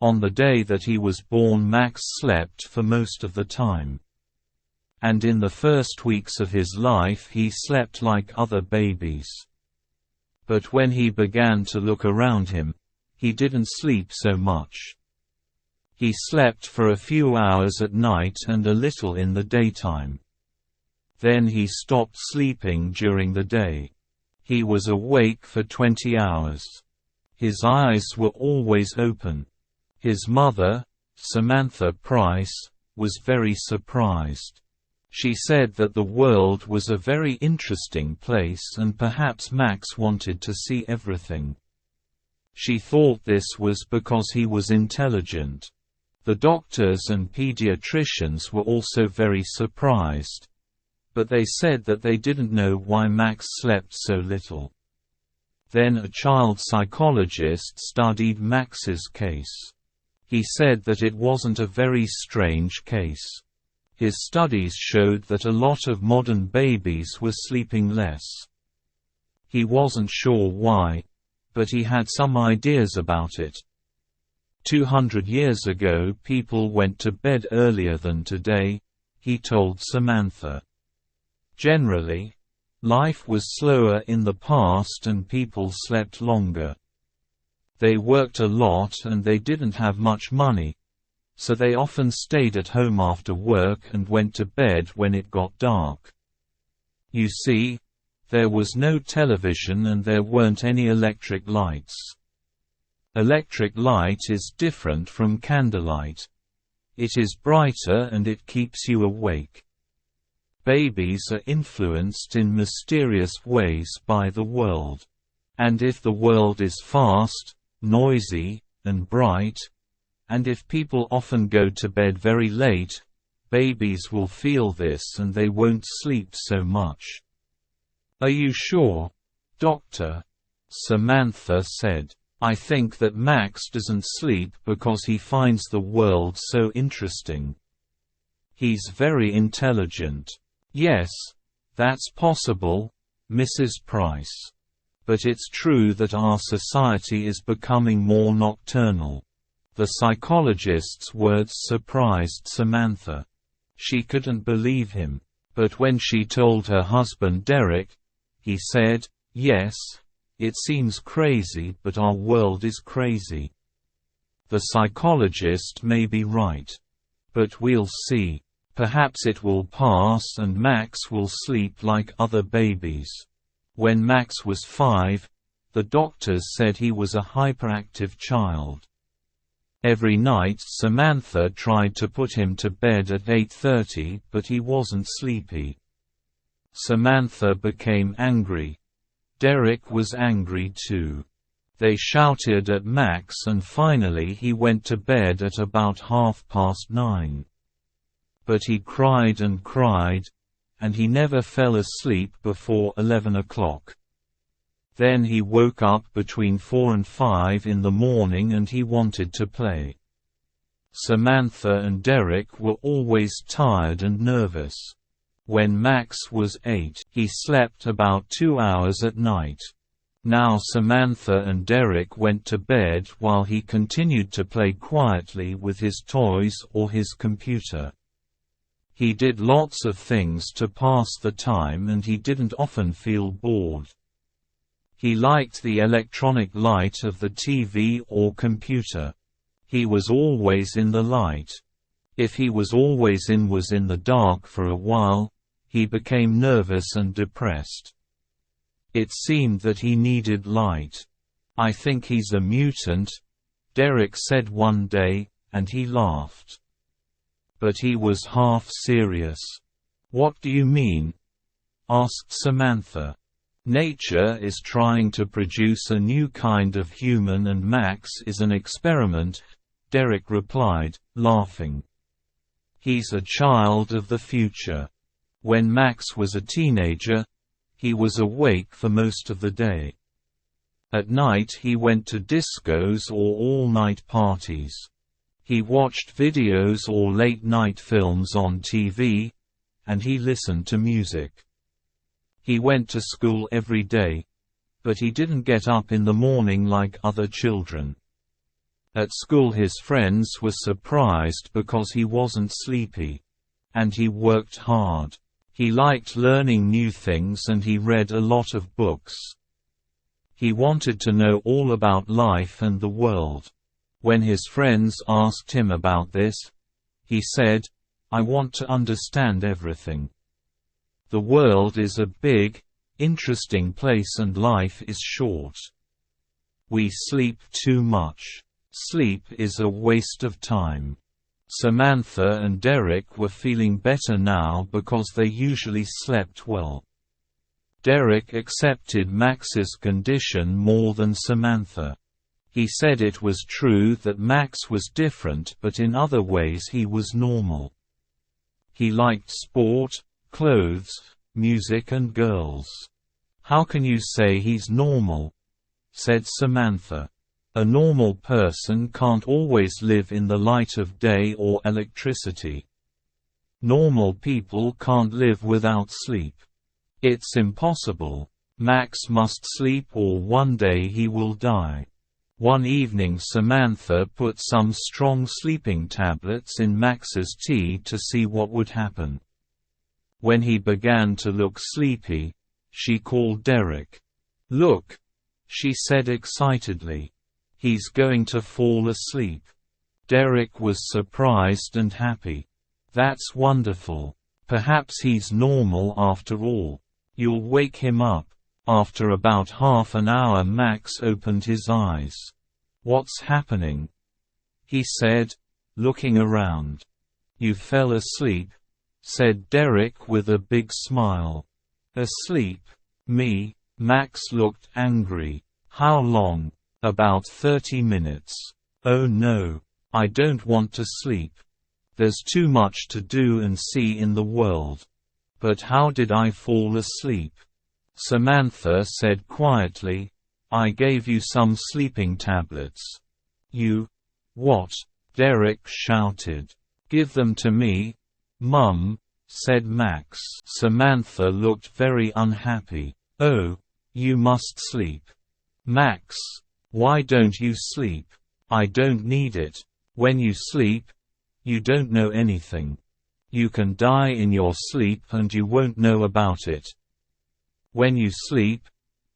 On the day that he was born, Max slept for most of the time. And in the first weeks of his life he slept like other babies. But when he began to look around him, he didn't sleep so much. He slept for a few hours at night and a little in the daytime. Then he stopped sleeping during the day. He was awake for 20 hours. His eyes were always open. His mother, Samantha Price, was very surprised. She said that the world was a very interesting place and perhaps Max wanted to see everything. She thought this was because he was intelligent. The doctors and pediatricians were also very surprised, but they said that they didn't know why Max slept so little. Then a child psychologist studied Max's case. He said that it wasn't a very strange case. His studies showed that a lot of modern babies were sleeping less. He wasn't sure why, but he had some ideas about it. 200 years ago people went to bed earlier than today, he told Samantha. Generally, life was slower in the past and people slept longer. They worked a lot and they didn't have much money, so they often stayed at home after work and went to bed when it got dark. You see, there was no television and there weren't any electric lights. Electric light is different from candlelight. It is brighter and it keeps you awake. Babies are influenced in mysterious ways by the world. And if the world is fast, noisy, and bright, and if people often go to bed very late, babies will feel this and they won't sleep so much. "Are you sure, Doctor?" Samantha said. "I think that Max doesn't sleep because he finds the world so interesting. He's very intelligent." "Yes, that's possible, Mrs. Price. But it's true that our society is becoming more nocturnal." The psychologist's words surprised Samantha. She couldn't believe him. But when she told her husband Derek, he said, "Yes, it seems crazy, but our world is crazy. The psychologist may be right. But we'll see. Perhaps it will pass and Max will sleep like other babies." When Max was 5, the doctors said he was a hyperactive child. Every night Samantha tried to put him to bed at 8:30, but he wasn't sleepy. Samantha became angry. Derek was angry too. They shouted at Max and finally he went to bed at about 9:30. But he cried and he never fell asleep before 11 o'clock. Then he woke up between 4 and 5 in the morning and he wanted to play. Samantha and Derek were always tired and nervous. When Max was 8, he slept about 2 hours at night. Now Samantha and Derek went to bed while he continued to play quietly with his toys or his computer. He did lots of things to pass the time and he didn't often feel bored. He liked the electronic light of the TV or computer. He was always in the light. If he was always in the dark for a while, he became nervous and depressed. It seemed that he needed light. "I think he's a mutant," Derek said one day, and he laughed. But he was half serious. "What do you mean?" asked Samantha. "Nature is trying to produce a new kind of human and Max is an experiment," Derek replied, laughing. "He's a child of the future. When Max was a teenager, he was awake for most of the day. At night he went to discos or all-night parties. He watched videos or late-night films on TV, and he listened to music. He went to school every day, but he didn't get up in the morning like other children. At school his friends were surprised because he wasn't sleepy. And he worked hard. He liked learning new things and he read a lot of books. He wanted to know all about life and the world. When his friends asked him about this, he said, "I want to understand everything. The world is a big, interesting place and life is short. We sleep too much. Sleep is a waste of time." Samantha and Derek were feeling better now because they usually slept well. Derek accepted Max's condition more than Samantha. He said it was true that Max was different, but in other ways he was normal. He liked sport, clothes, music and girls. "How can you say he's normal?" said Samantha. "A normal person can't always live in the light of day or electricity. Normal people can't live without sleep. It's impossible. Max must sleep or one day he will die." One evening Samantha put some strong sleeping tablets in Max's tea to see what would happen. When he began to look sleepy, she called Derek. "Look," she said excitedly. "He's going to fall asleep." Derek was surprised and happy. "That's wonderful. Perhaps he's normal after all. You'll wake him up." After about half an hour Max opened his eyes. "What's happening?" he said, looking around. "You fell asleep," said Derek with a big smile. "Asleep? Me?" Max looked angry. "How long?" "About 30 minutes. Oh no. I don't want to sleep. There's too much to do and see in the world." "But how did I fall asleep?" Samantha said quietly, "I gave you some sleeping tablets." "You? What?" Derek shouted. "Give them to me, Mum," said Max. Samantha looked very unhappy. "Oh, you must sleep." "Max, why don't you sleep?" "I don't need it. When you sleep, you don't know anything. You can die in your sleep and you won't know about it. When you sleep,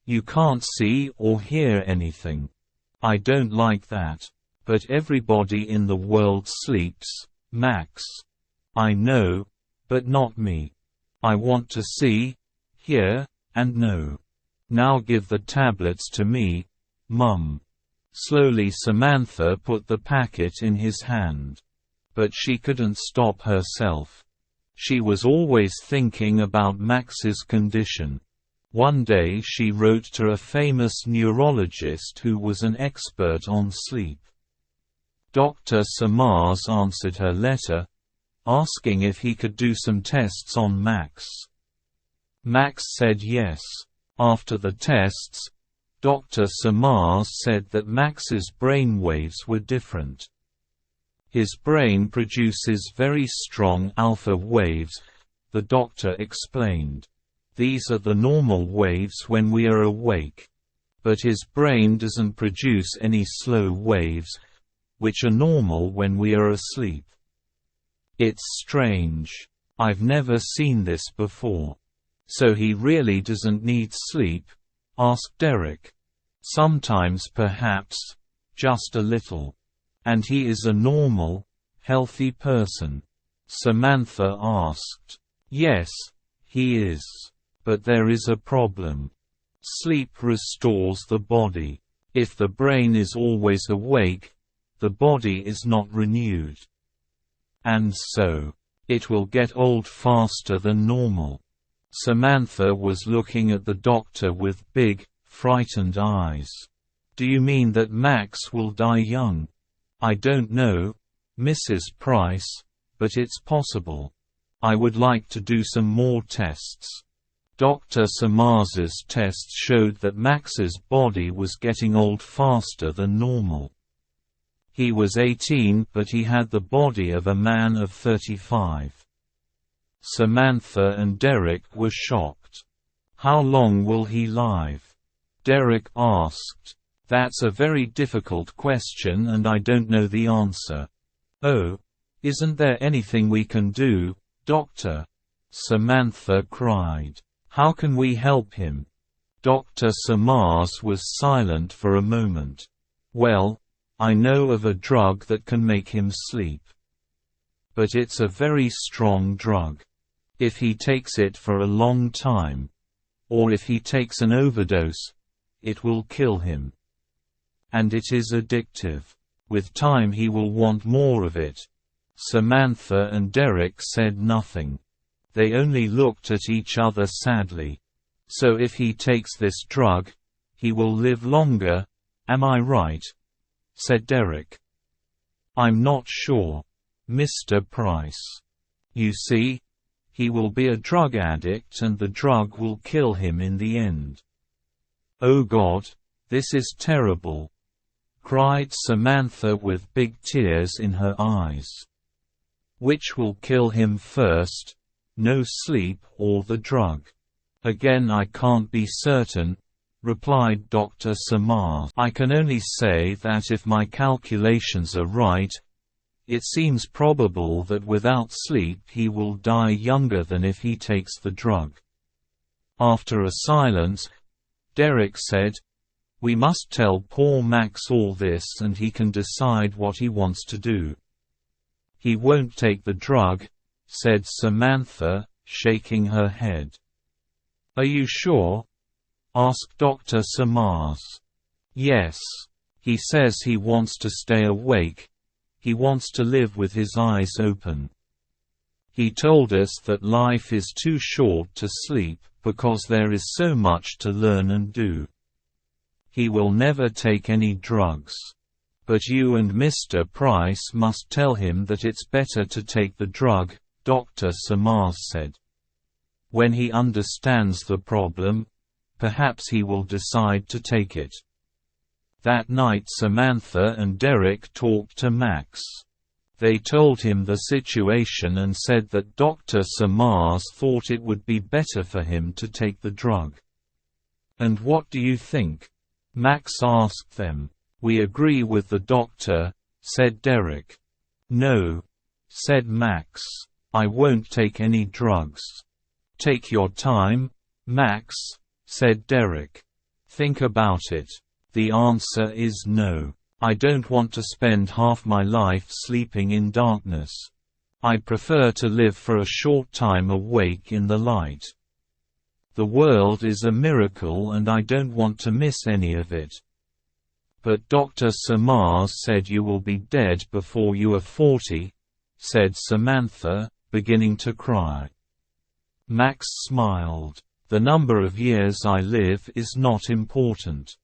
you can't see or hear anything. I don't like that. But everybody in the world sleeps, Max." "I know, but not me. I want to see, hear, and know. Now give the tablets to me, Mum." Slowly Samantha put the packet in his hand. But she couldn't stop herself. She was always thinking about Max's condition. One day she wrote to a famous neurologist who was an expert on sleep. Dr. Samars answered her letter, asking if he could do some tests on Max. Max said yes. After the tests, Dr. Samars said that Max's brain waves were different. His brain produces very strong alpha waves, the doctor explained. These are the normal waves when we are awake. But his brain doesn't produce any slow waves, which are normal when we are asleep. It's strange. I've never seen this before. "So he really doesn't need sleep?" asked Derek. "Sometimes perhaps, just a little. And he is a normal, healthy person?" Samantha asked. "Yes, he is. But there is a problem. Sleep restores the body. If the brain is always awake, the body is not renewed. And so, it will get old faster than normal." Samantha was looking at the doctor with big, frightened eyes. "Do you mean that Max will die young?" "I don't know, Mrs. Price, but it's possible. I would like to do some more tests." Dr. Samars's tests showed that Max's body was getting old faster than normal. He was 18 but he had the body of a man of 35. Samantha and Derek were shocked. "How long will he live?" Derek asked. That's a very difficult question and I don't know the answer. Oh, isn't there anything we can do, Doctor? Samantha cried. How can we help him? Dr. Samars was silent for a moment. Well, I know of a drug that can make him sleep. But it's a very strong drug. If he takes it for a long time, or if he takes an overdose, it will kill him. And it is addictive. With time he will want more of it. Samantha and Derek said nothing. They only looked at each other sadly. So if he takes this drug, he will live longer, am I right? Said Derek. I'm not sure, Mr. Price. You see, he will be a drug addict and the drug will kill him in the end. Oh God, this is terrible, cried Samantha with big tears in her eyes. Which will kill him first, no sleep or the drug? Again I can't be certain, replied Dr. Samars. I can only say that if my calculations are right, it seems probable that without sleep he will die younger than if he takes the drug. After a silence, Derek said, we must tell poor Max all this and he can decide what he wants to do. He won't take the drug, said Samantha, shaking her head. Are you sure? Asked Dr. Samars. Yes. He says he wants to stay awake. He wants to live with his eyes open. He told us that life is too short to sleep because there is so much to learn and do. He will never take any drugs. But you and Mr. Price must tell him that it's better to take the drug, Dr. Samars said. When he understands the problem, perhaps he will decide to take it. That night Samantha and Derek talked to Max. They told him the situation and said that Dr. Samars thought it would be better for him to take the drug. And what do you think? Max asked them. We agree with the doctor, said Derek. No, said Max. I won't take any drugs. Take your time, Max, said Derek. Think about it. The answer is no. I don't want to spend half my life sleeping in darkness. I prefer to live for a short time awake in the light. The world is a miracle and I don't want to miss any of it. But Dr. Samars said you will be dead before you are 40, said Samantha, beginning to cry. Max smiled. The number of years I live is not important.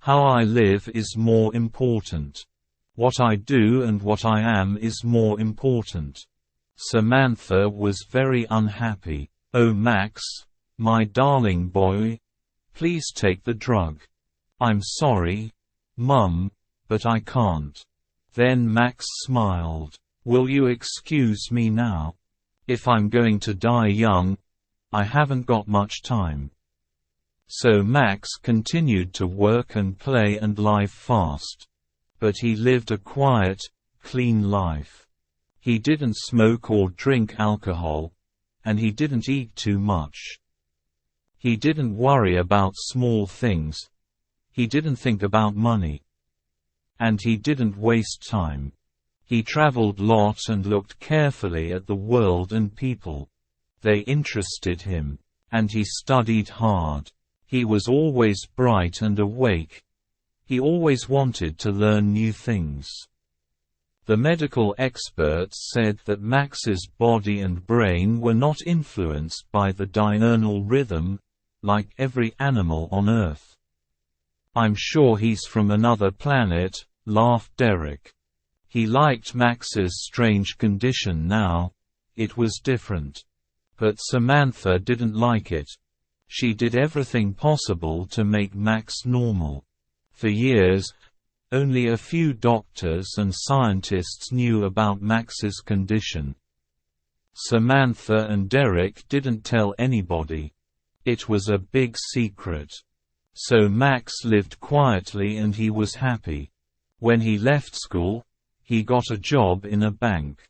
How I live is more important. What I do and what I am is more important. Samantha was very unhappy. Oh Max, my darling boy, please take the drug. I'm sorry, Mum, but I can't. Then Max smiled. Will you excuse me now? If I'm going to die young, I haven't got much time. So Max continued to work and play and live fast. But he lived a quiet, clean life. He didn't smoke or drink alcohol, and he didn't eat too much. He didn't worry about small things. He didn't think about money. And he didn't waste time. He traveled a lot and looked carefully at the world and people. They interested him. And he studied hard. He was always bright and awake. He always wanted to learn new things. The medical experts said that Max's body and brain were not influenced by the diurnal rhythm, like every animal on Earth. I'm sure he's from another planet, laughed Derek. He liked Max's strange condition now. It was different. But Samantha didn't like it. She did everything possible to make Max normal. For years, only a few doctors and scientists knew about Max's condition. Samantha and Derek didn't tell anybody. It was a big secret. So Max lived quietly and he was happy. When he left school, he got a job in a bank.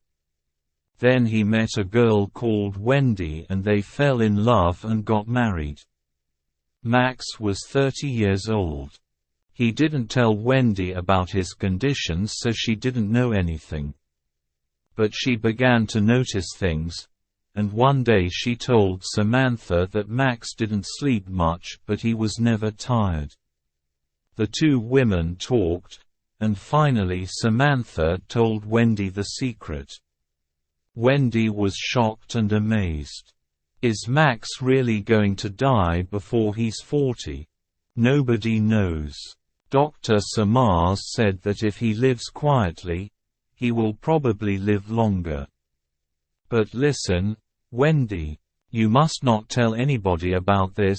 Then he met a girl called Wendy and they fell in love and got married. Max was 30 years old. He didn't tell Wendy about his conditions, so she didn't know anything. But she began to notice things, and one day she told Samantha that Max didn't sleep much but he was never tired. The two women talked, and finally Samantha told Wendy the secret. Wendy was shocked and amazed. Is Max really going to die before he's 40? Nobody knows. Dr. Samars said that if he lives quietly, he will probably live longer. But listen, Wendy, you must not tell anybody about this,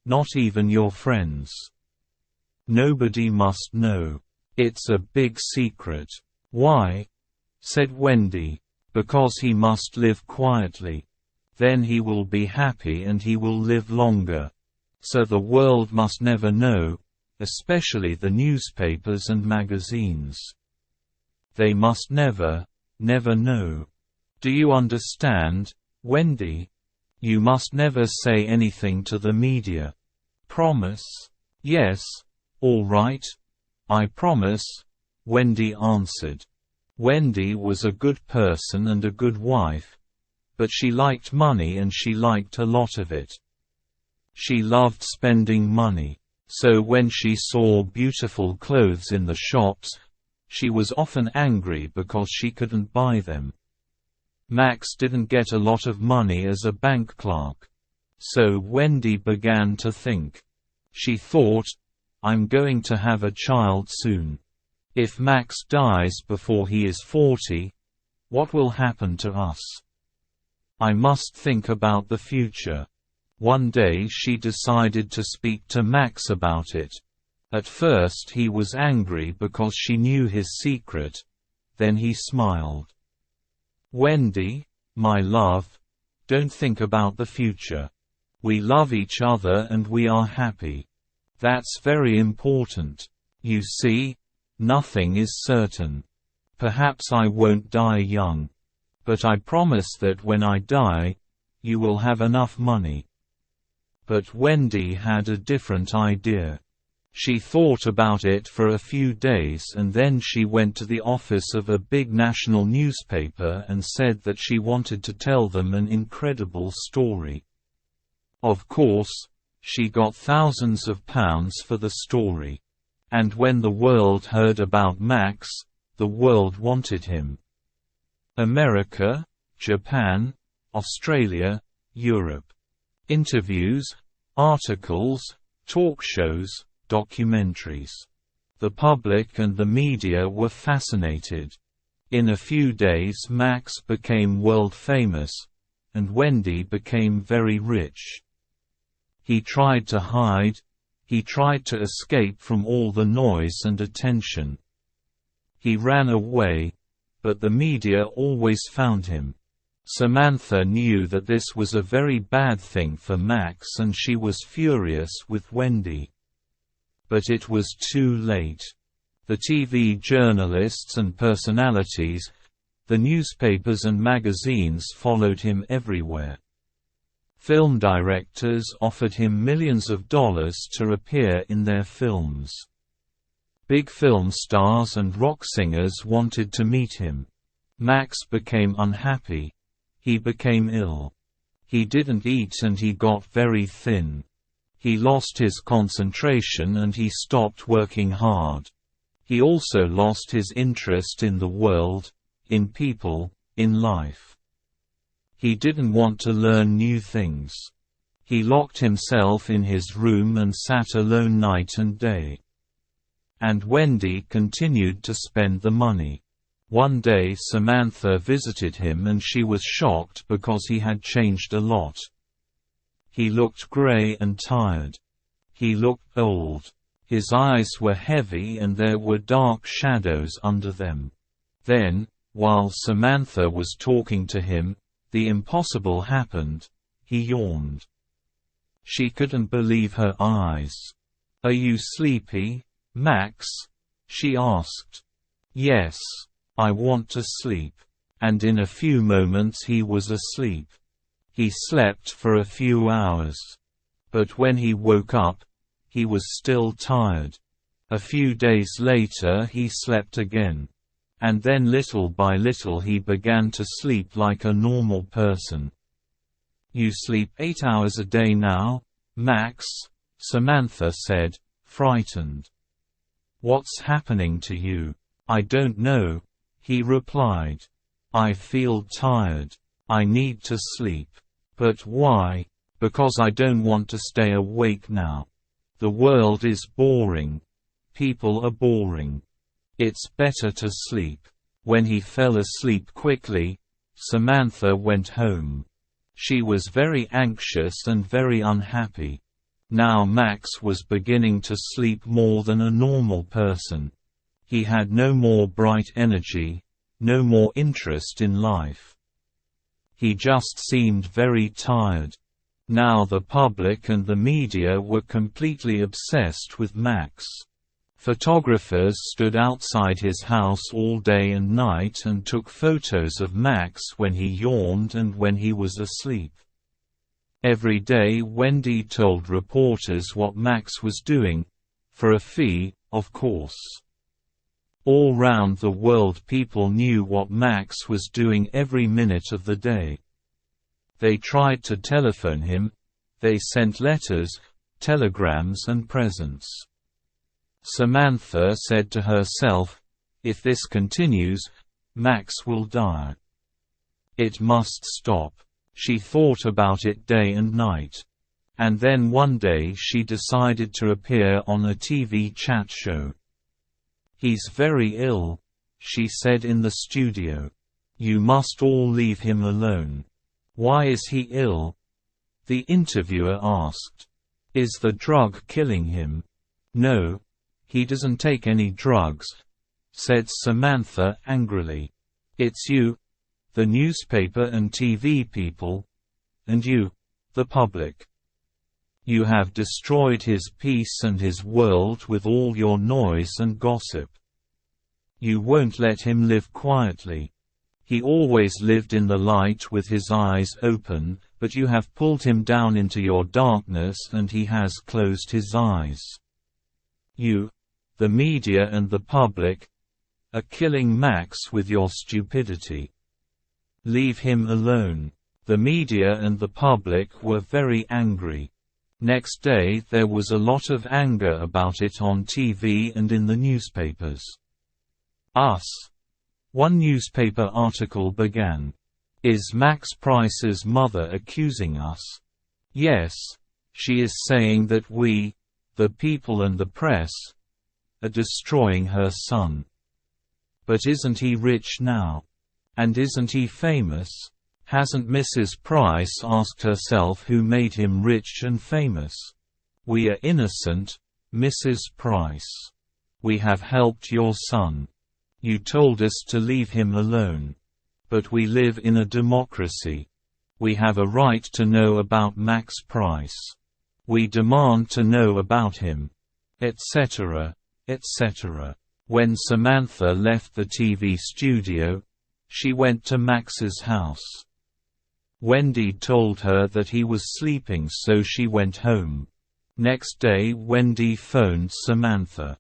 not even your friends. Nobody must know. It's a big secret. Why? Said Wendy. Because he must live quietly. Then he will be happy and he will live longer. So the world must never know, especially the newspapers and magazines. They must never, never know. Do you understand, Wendy? You must never say anything to the media. Promise? Yes, all right. I promise, Wendy answered. Wendy was a good person and a good wife, but she liked money and she liked a lot of it. She loved spending money. So when she saw beautiful clothes in the shops, she was often angry because she couldn't buy them. Max didn't get a lot of money as a bank clerk. So Wendy began to think. She thought, I'm going to have a child soon. If Max dies before he is 40, what will happen to us? I must think about the future. One day she decided to speak to Max about it. At first he was angry because she knew his secret, then he smiled. Wendy, my love, don't think about the future. We love each other and we are happy. That's very important. You see, nothing is certain. Perhaps I won't die young. But I promise that when I die, you will have enough money. But Wendy had a different idea. She thought about it for a few days and then she went to the office of a big national newspaper and said that she wanted to tell them an incredible story. Of course, she got thousands of pounds for the story. And when the world heard about Max, the world wanted him. America, Japan, Australia, Europe. Interviews, articles, talk shows, documentaries. The public and the media were fascinated. In a few days Max became world famous, and Wendy became very rich. He tried to hide, he tried to escape from all the noise and attention. He ran away, but the media always found him. Samantha knew that this was a very bad thing for Max and she was furious with Wendy. But it was too late. The TV journalists and personalities, the newspapers and magazines followed him everywhere. Film directors offered him millions of dollars to appear in their films. Big film stars and rock singers wanted to meet him. Max became unhappy. He became ill. He didn't eat and he got very thin. He lost his concentration and he stopped working hard. He also lost his interest in the world, in people, in life. He didn't want to learn new things. He locked himself in his room and sat alone night and day. And Wendy continued to spend the money. One day Samantha visited him and she was shocked because he had changed a lot. He looked gray and tired. He looked old. His eyes were heavy and there were dark shadows under them. Then, while Samantha was talking to him, the impossible happened. He yawned. She couldn't believe her eyes. "Are you sleepy, Max?" she asked. "Yes. I want to sleep." And in a few moments he was asleep. He slept for a few hours. But when he woke up, he was still tired. A few days later he slept again. And then little by little he began to sleep like a normal person. "You sleep 8 hours a day now, Max?" Samantha said, frightened. "What's happening to you?" "I don't know," he replied. "I feel tired. I need to sleep." "But why?" "Because I don't want to stay awake now. The world is boring. People are boring. It's better to sleep." When he fell asleep quickly, Samantha went home. She was very anxious and very unhappy. Now Max was beginning to sleep more than a normal person. He had no more bright energy, no more interest in life. He just seemed very tired. Now the public and the media were completely obsessed with Max. Photographers stood outside his house all day and night and took photos of Max when he yawned and when he was asleep. Every day Wendy told reporters what Max was doing, for a fee, of course. All round the world people knew what Max was doing every minute of the day. They tried to telephone him, they sent letters, telegrams and presents. Samantha said to herself, "If this continues, Max will die. It must stop." She thought about it day and night. And then one day she decided to appear on a TV chat show. "He's very ill," she said in the studio. "You must all leave him alone." "Why is he ill?" the interviewer asked. "Is the drug killing him?" "No. He doesn't take any drugs," said Samantha angrily. "It's you, the newspaper and TV people, and you, the public. You have destroyed his peace and his world with all your noise and gossip. You won't let him live quietly. He always lived in the light with his eyes open, but you have pulled him down into your darkness and he has closed his eyes. You, the media and the public, are killing Max with your stupidity. Leave him alone." The media and the public were very angry. Next day there was a lot of anger about it on TV and in the newspapers. One newspaper article began, "Is Max Price's mother accusing us?" "Yes. She is saying that we, the people and the press, are destroying her son." "But isn't he rich now? And isn't he famous? Hasn't Mrs. Price asked herself who made him rich and famous? We are innocent, Mrs. Price. We have helped your son. You told us to leave him alone. But we live in a democracy. We have a right to know about Max Price. We demand to know about him," etc., etc. When Samantha left the TV studio, she went to Max's house. Wendy told her that he was sleeping, so she went home. Next day Wendy phoned Samantha.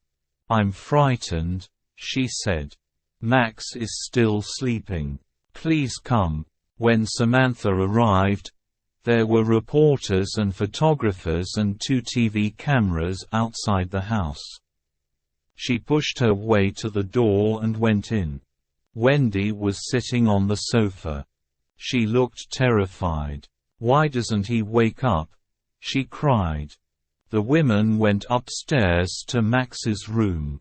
"I'm frightened," she said. "Max is still sleeping. Please come." When Samantha arrived, there were reporters and photographers and 2 TV cameras outside the house. She pushed her way to the door and went in. Wendy was sitting on the sofa. She looked terrified. "Why doesn't he wake up?" she cried. The women went upstairs to Max's room.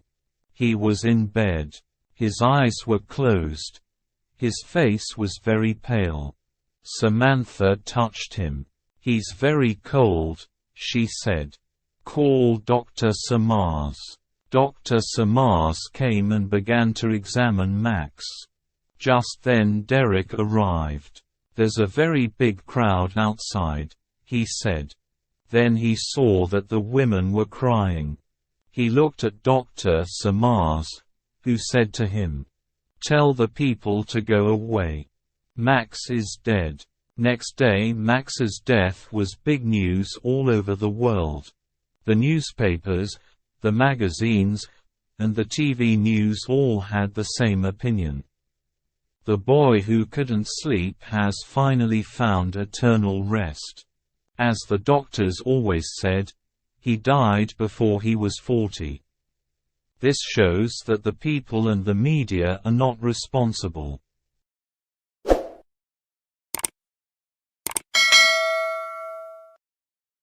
He was in bed. His eyes were closed. His face was very pale. Samantha touched him. "He's very cold," she said. "Call Dr. Samars." Dr. Samars came and began to examine Max. Just then Derek arrived. "There's a very big crowd outside," he said. Then he saw that the women were crying. He looked at Dr. Samars, who said to him, "Tell the people to go away. Max is dead." Next day Max's death was big news all over the world. The newspapers, the magazines, and the TV news all had the same opinion. The boy who couldn't sleep has finally found eternal rest. As the doctors always said, he died before he was 40. This shows that the people and the media are not responsible.